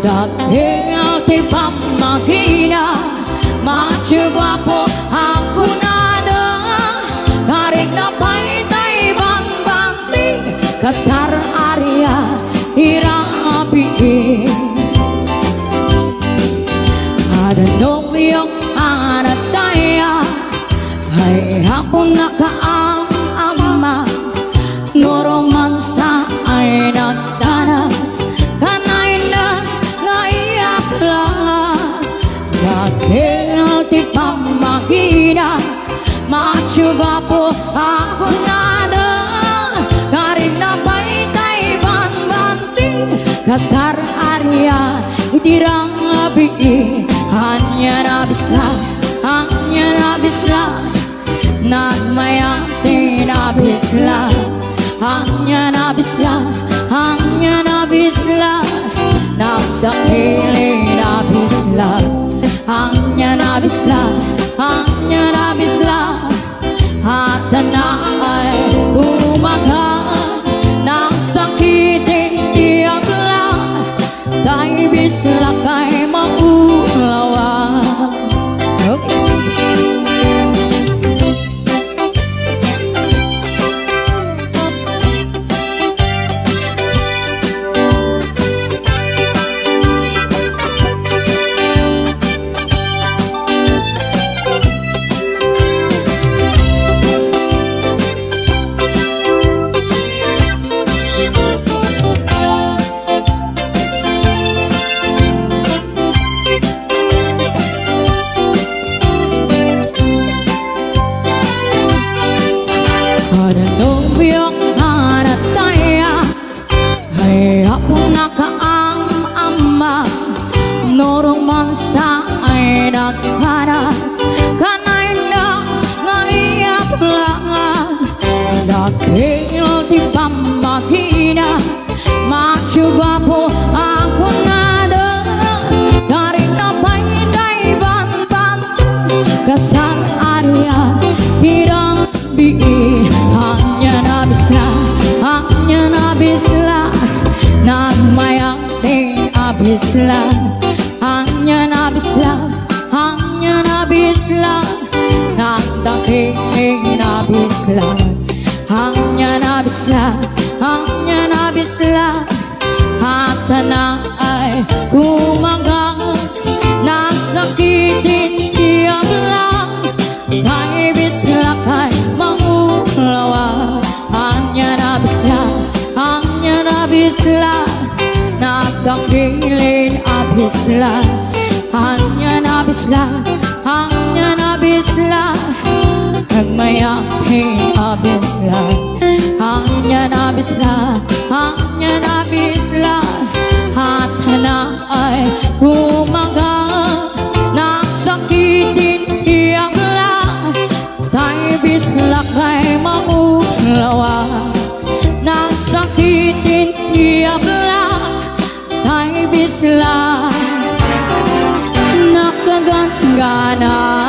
Dahil di pamagina macoba po ako na karing na pa'y banti kasar area irabi ada nung yung anataya ay hapon na kaam-ama noroman sa ay nagdanas kanay na naiyak lang dahil di pamagina macoba po ako na karing na pa'y banti kasar area itirabi hanya nabisla nagmayati nabisla hanya nabisla nagdakili nabisla hanya nabisla hata na ay umaga nang sakitin tiyak lang dahil bisla kay maulawa. Ada nubiyong hanataya ay hapon na kaam-ama norong man sa ay naghanas kanay na ngaiyak lang dahil di pamagina macoba po ako na karing na pa'y banti kasar area hirang hanya nabisla nagmayati abisla hanya nabisla nagdakiling nabisla hanya nabisla hata na ay umaga nasakitin tiyak lang kay bisla kay maulawa hanya nabisla nagdakilin abisla hanya nabisla nagmayaking abisla hanya nabisla hata na ay umaga nasakitin tiyak lang kay bisla kay maulawa nasakitin tiyak lang kay bisla nakaganggana